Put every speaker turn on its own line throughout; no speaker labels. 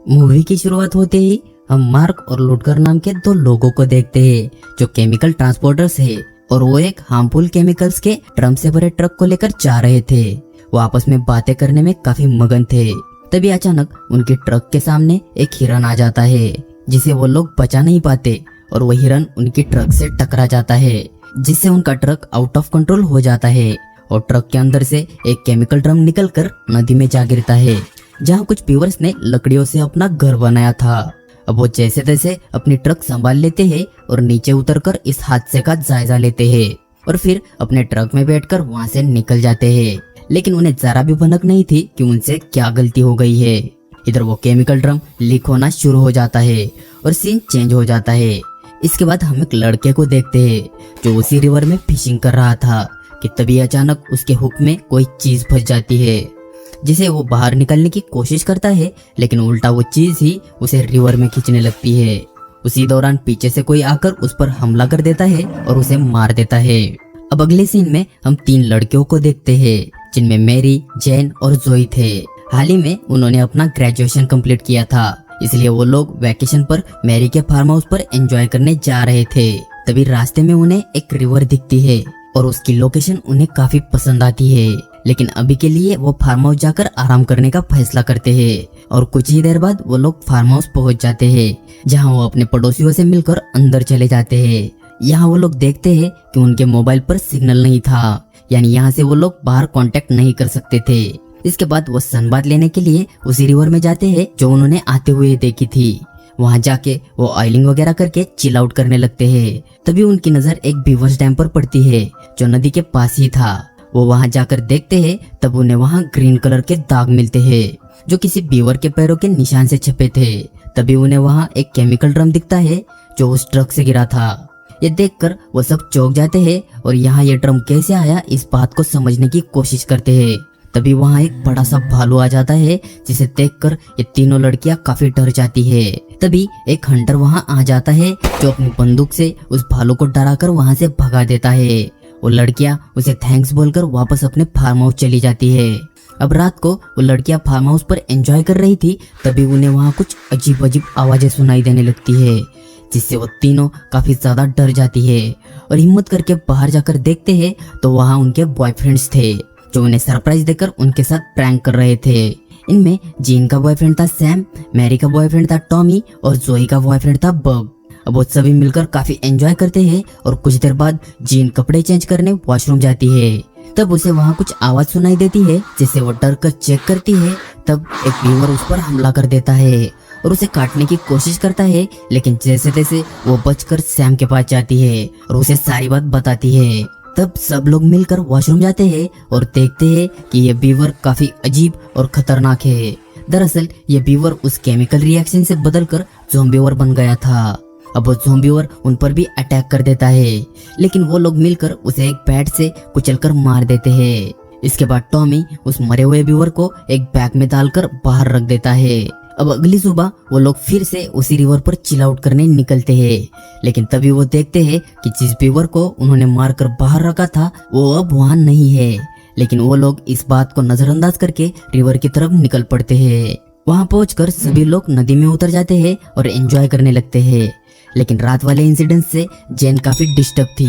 Movie की शुरुआत होते ही हम मार्क और लुटकर नाम के दो लोगों को देखते हैं जो केमिकल ट्रांसपोर्टर्स है और वो एक हार्मफुल केमिकल्स के ड्रम से भरे ट्रक को लेकर जा रहे थे। वो आपस में बातें करने में काफी मगन थे। तभी अचानक उनके ट्रक के सामने एक हिरन आ जाता है जिसे वो लोग बचा नहीं पाते और वो हिरन उनकी ट्रक से टकरा जाता है जिससे उनका ट्रक आउट ऑफ कंट्रोल हो जाता है और ट्रक के अंदर से एक केमिकल ड्रम निकलकर नदी में जा गिरता है जहाँ कुछ व्यूअर्स ने लकड़ियों से अपना घर बनाया था। अब वो जैसे तैसे अपनी ट्रक संभाल लेते हैं और नीचे उतरकर इस हादसे का जायजा लेते हैं और फिर अपने ट्रक में बैठकर वहाँ से निकल जाते हैं। लेकिन उन्हें जरा भी भनक नहीं थी कि उनसे क्या गलती हो गई है। इधर वो केमिकल ड्रम लीक होना शुरू हो जाता है और सीन चेंज हो जाता है। इसके बाद हम एक लड़के को देखते हैं जो उसी रिवर में फिशिंग कर रहा था कि तभी अचानक उसके हुक में कोई चीज फंस जाती है जिसे वो बाहर निकालने की कोशिश करता है, लेकिन उल्टा वो चीज ही उसे रिवर में खींचने लगती है। उसी दौरान पीछे से कोई आकर उस पर हमला कर देता है और उसे मार देता है। अब अगले सीन में हम तीन लड़कियों को देखते हैं जिनमें मैरी, जैन और जोई थे। हाल ही में उन्होंने अपना ग्रेजुएशन कंप्लीट किया था, इसलिए वो लोग वैकेशन पर मैरी के फार्म हाउस पर एंजॉय करने जा रहे थे। तभी रास्ते में उन्हें एक रिवर दिखती है और उसकी लोकेशन उन्हें काफी पसंद आती है। लेकिन अभी के लिए वो फार्म हाउस जाकर आराम करने का फैसला करते हैं और कुछ ही देर बाद वो लोग फार्म हाउस पहुंच जाते हैं जहां वो अपने पड़ोसियों से मिलकर अंदर चले जाते हैं। यहाँ वो लोग देखते हैं कि उनके मोबाइल पर सिग्नल नहीं था, यानी यहाँ से वो लोग बाहर कांटेक्ट नहीं कर सकते थे। इसके बाद वो सनबाथ लेने के लिए उसी रिवर में जाते हैं जो उन्होंने आते हुए देखी थी। वहां जाके वो ऑयलिंग वगैरह करके चिल आउट करने लगते हैं। तभी उनकी नजर एक बीवर्स डैम पर पड़ती है जो नदी के पास ही था। वो वहां जाकर देखते हैं तब उन्हें वहां ग्रीन कलर के दाग मिलते हैं जो किसी बीवर के पैरों के निशान से छपे थे। तभी उन्हें वहां एक केमिकल ड्रम दिखता है जो उस ट्रक से गिरा था। ये देखकर वो सब चौंक जाते हैं और यहाँ ये ड्रम कैसे आया इस बात को समझने की कोशिश करते हैं। तभी वहाँ एक बड़ा सा भालू आ जाता है जिसे देखकर ये तीनों लड़कियां काफी डर जाती है। तभी एक हंटर वहाँ आ जाता है जो अपनी बंदूक से उस भालू को डराकर वहाँ से भगा देता है। वो लड़कियां उसे थैंक्स बोलकर वापस अपने फार्म हाउस चली जाती है। अब रात को वो लड़कियां फार्म हाउस पर एंजॉय कर रही थी तभी उन्हें वहाँ कुछ अजीब अजीब आवाजें सुनाई देने लगती है जिससे वो तीनों काफी ज्यादा डर जाती है और हिम्मत करके बाहर जाकर देखते हैं तो वहाँ उनके बॉयफ्रेंड्स थे जो उन्हें सरप्राइज देकर उनके साथ प्रैंक कर रहे थे। इनमें जीन का बॉयफ्रेंड था सैम, मैरी का बॉयफ्रेंड था टॉमी और जोई का बॉयफ्रेंड था बग। अब वो सभी मिलकर काफी एंजॉय करते हैं और कुछ देर बाद जीन कपड़े चेंज करने वॉशरूम जाती है। तब उसे वहाँ कुछ आवाज सुनाई देती है जिसे वो डर कर चेक करती है। तब एक बीवर उस पर हमला कर देता है और उसे काटने की कोशिश करता है, लेकिन जैसे तैसे वो बचकर सैम के पास जाती है और उसे सारी बात बताती है। तब सब लोग मिलकर वॉशरूम जाते हैं और देखते हैं कि ये बीवर काफी अजीब और खतरनाक है। दरअसल ये बीवर उस केमिकल रिएक्शन से बदलकर ज़ॉम्बीवर बन गया था। अब वो ज़ॉम्बीवर उन पर भी अटैक कर देता है, लेकिन वो लोग मिलकर उसे एक बैट से कुचलकर मार देते हैं। इसके बाद टॉमी उस मरे हुए बीवर को एक बैग में डालकर बाहर रख देता है। अब अगली सुबह वो लोग फिर से उसी रिवर पर चिल आउट करने निकलते हैं, लेकिन तभी वो देखते हैं कि जिस बीवर को उन्होंने मारकर बाहर रखा था वो अब वहाँ नहीं है। लेकिन वो लोग इस बात को नजरअंदाज करके रिवर की तरफ निकल पड़ते हैं। वहाँ पहुंचकर सभी लोग नदी में उतर जाते हैं और एंजॉय करने लगते हैं। लेकिन रात वाले इंसिडेंट से जैन काफी डिस्टर्ब थी,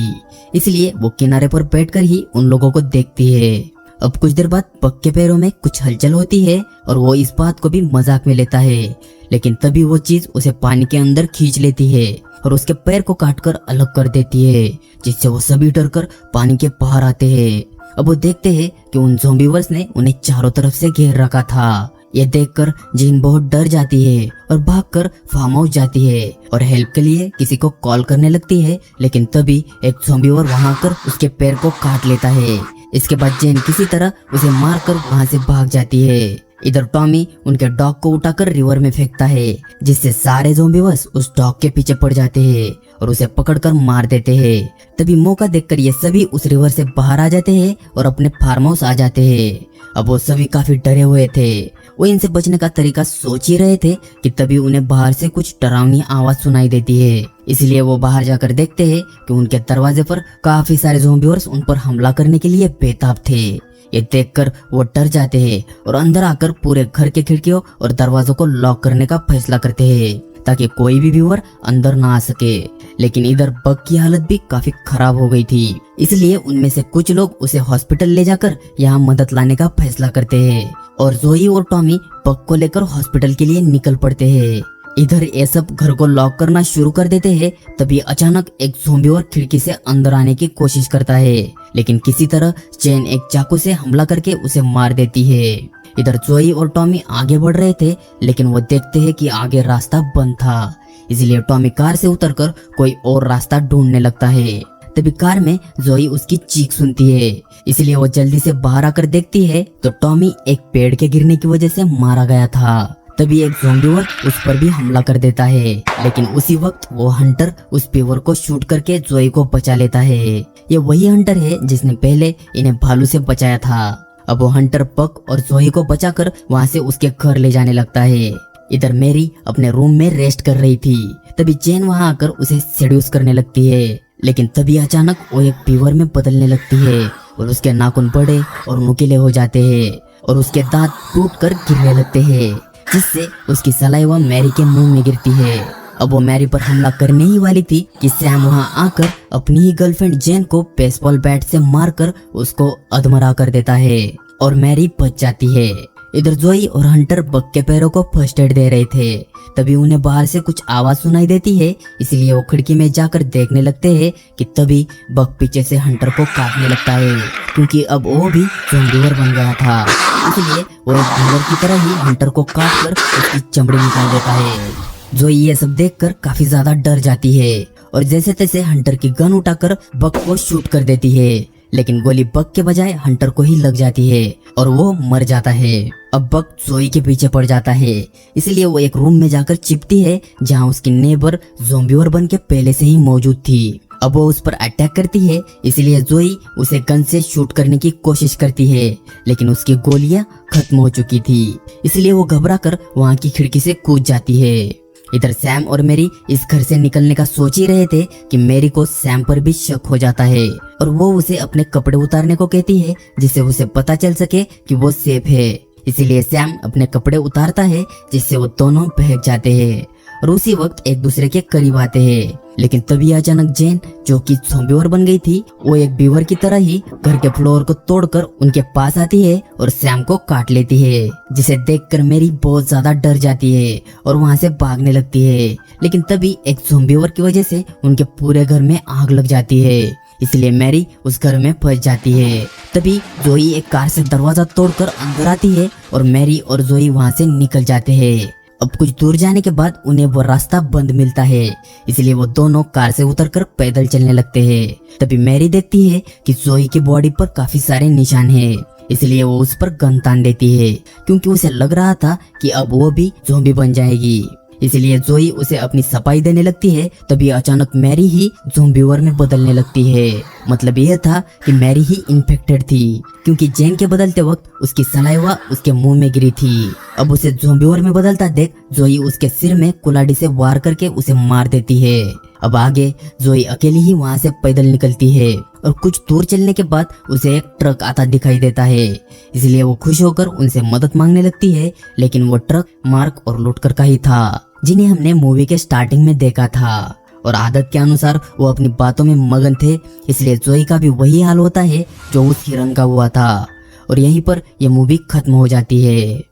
इसलिए वो किनारे पर बैठकर ही उन लोगों को देखती है। अब कुछ देर बाद पग के पैरों में कुछ हलचल होती है और वो इस बात को भी मजाक में लेता है, लेकिन तभी वो चीज उसे पानी के अंदर खींच लेती है और उसके पैर को काटकर अलग कर देती है, जिससे वो सभी डरकर पानी के बाहर आते हैं। अब वो देखते हैं कि उन ज़ॉम्बीवर्स ने उन्हें चारों तरफ से घेर रखा था। ये देखकर जीन बहुत डर जाती है और भागकर फार्म हाउस जाती है और हेल्प के लिए किसी को कॉल करने लगती है, लेकिन तभी एक ज़ॉम्बीवर वहां आकर उसके पैर को काट लेता है। इसके बाद जेन किसी तरह उसे मारकर वहां से भाग जाती है। इधर टॉमी उनके डॉग को उठाकर रिवर में फेंकता है, जिससे सारे ज़ॉम्बीवर्स उस डॉग के पीछे पड़ जाते हैं और उसे पकड़कर मार देते हैं। तभी मौका देखकर ये सभी उस रिवर से बाहर आ जाते हैं और अपने फार्म हाउस आ जाते हैं। अब वो सभी काफी डरे हुए थे। वो इनसे बचने का तरीका सोच ही रहे थे कि तभी उन्हें बाहर से कुछ डरावनी आवाज सुनाई देती है। इसलिए वो बाहर जाकर देखते हैं कि उनके दरवाजे पर काफी सारे ज़ॉम्बीवर्स उन पर हमला करने के लिए बेताब थे। ये देखकर वो डर जाते हैं और अंदर आकर पूरे घर के खिड़कियों और दरवाजों को लॉक करने का फैसला करते हैं ताकि कोई भी व्यूअर अंदर ना आ सके। लेकिन इधर बग की हालत भी काफी खराब हो गई थी, इसलिए उनमें से कुछ लोग उसे हॉस्पिटल ले जाकर यहाँ मदद लाने का फैसला करते हैं और जोई और टॉमी बग को लेकर हॉस्पिटल के लिए निकल पड़ते हैं। इधर ये सब घर को लॉक करना शुरू कर देते हैं, तभी अचानक एक ज़ॉम्बी खिड़की से अंदर आने की कोशिश करता है, लेकिन किसी तरह जेन एक चाकू से हमला करके उसे मार देती है। इधर जोई और टॉमी आगे बढ़ रहे थे, लेकिन वो देखते हैं कि आगे रास्ता बंद था, इसलिए टॉमी कार से उतरकर कोई और रास्ता ढूंढने लगता है। तभी कार में जोई उसकी चीख सुनती है, इसलिए वो जल्दी से बाहर आकर देखती है तो टॉमी एक पेड़ के गिरने की वजह से मारा गया था। तभी एक ज़ॉम्बी उस पर भी हमला कर देता है, लेकिन उसी वक्त वो हंटर उस पीवर को शूट करके जोई को बचा लेता है। ये वही हंटर है जिसने पहले इन्हें भालू से बचाया था। अब वो हंटर बग और जोई को बचाकर वहाँ से उसके घर ले जाने लगता है। इधर मैरी अपने रूम में रेस्ट कर रही थी, तभी जेन वहाँ आकर उसे सेड्यूस करने लगती है, लेकिन तभी अचानक वो एक पीवर में बदलने लगती है और उसके नाखून बड़े और नुकीले हो जाते हैं और उसके दांत टूट कर गिरने लगते हैं, जिससे उसकी सलाइवा मैरी के मुंह में गिरती है। अब वो मैरी पर हमला करने ही वाली थी कि सैम वहाँ आकर अपनी ही गर्लफ्रेंड जेन को बेसबॉल बैट से मारकर उसको अधमरा कर देता है और मैरी बच जाती है। इधर जोई और हंटर बग के पैरों को फर्स्ट एड दे रहे थे, तभी उन्हें बाहर से कुछ आवाज सुनाई देती है, इसलिए वो खिड़की में जाकर देखने लगते हैं कि तभी बग पीछे से हंटर को काटने लगता है, क्योंकि अब वो भी ज़ॉम्बी बन गया था, इसलिए वो एक जानवर की तरह ही हंटर को काटकर उसकी चमड़ी निकाल देता है। जोई ये सब देखकर काफी ज्यादा डर जाती है और जैसे तैसे हंटर की गन उठाकर बग को शूट कर देती है, लेकिन गोली बग के बजाय हंटर को ही लग जाती है और वो मर जाता है। अब बग जोई के पीछे पड़ जाता है, इसलिए वो एक रूम में जाकर छिपती है जहाँ उसकी नेबर ज़ॉम्बी बन के पहले से ही मौजूद थी। अब वो उस पर अटैक करती है, इसलिए जोई उसे गन से शूट करने की कोशिश करती है, लेकिन उसकी गोलियां खत्म हो चुकी थी, इसलिए वो घबराकर वहाँ की खिड़की से कूद जाती है। इधर सैम और मैरी इस घर से निकलने का सोच ही रहे थे कि मैरी को सैम पर भी शक हो जाता है और वो उसे अपने कपड़े उतारने को कहती है, जिससे उसे पता चल सके कि वो सेफ है। इसीलिए सैम अपने कपड़े उतारता है, जिससे वो दोनों बहक जाते हैं और उसी वक्त एक दूसरे के करीब आते हैं। लेकिन तभी अचानक जेन, जो कि ज़ॉम्बी बन गई थी, वो एक बीवर की तरह ही घर के फ्लोर को तोड़कर उनके पास आती है और सैम को काट लेती है, जिसे देखकर मैरी बहुत ज्यादा डर जाती है और वहां से भागने लगती है। लेकिन तभी एक ज़ॉम्बी की वजह से उनके पूरे घर में आग लग जाती है, इसलिए मैरी उस घर में फंस जाती है। तभी जोई एक कार से दरवाजा तोड़कर अंदर आती है और मैरी और जोई वहां से निकल जाते हैं। अब कुछ दूर जाने के बाद उन्हें वो रास्ता बंद मिलता है, इसलिए वो दोनों कार से उतरकर पैदल चलने लगते हैं। तभी मैरी देखती है कि जोई की बॉडी पर काफी सारे निशान हैं, इसलिए वो उस पर गन तान देती है, क्योंकि उसे लग रहा था कि अब वो भी ज़ॉम्बी बन जाएगी। इसलिए जोई उसे अपनी सफाई देने लगती है। तभी अचानक मैरी ही ज़ॉम्बी में बदलने लगती है। मतलब यह था कि मैरी ही इन्फेक्टेड थी, क्योंकि जेन के बदलते वक्त उसकी सलाइवा उसके मुंह में गिरी थी। अब उसे ज़ॉम्बी में बदलता देख जोई उसके सिर में कुल्हाड़ी से वार करके उसे मार देती है। अब आगे जोई अकेली ही वहाँ से पैदल निकलती है और कुछ दूर चलने के बाद उसे एक ट्रक आता दिखाई देता है, इसलिए वो खुश होकर उनसे मदद मांगने लगती है। लेकिन वो ट्रक मार्क और लुटकर का ही था, जिन्हें हमने मूवी के स्टार्टिंग में देखा था, और आदत के अनुसार वो अपनी बातों में मगन थे, इसलिए जोई का भी वही हाल होता है जो उस हिरन का हुआ था। और यहीं पर यह मूवी खत्म हो जाती है।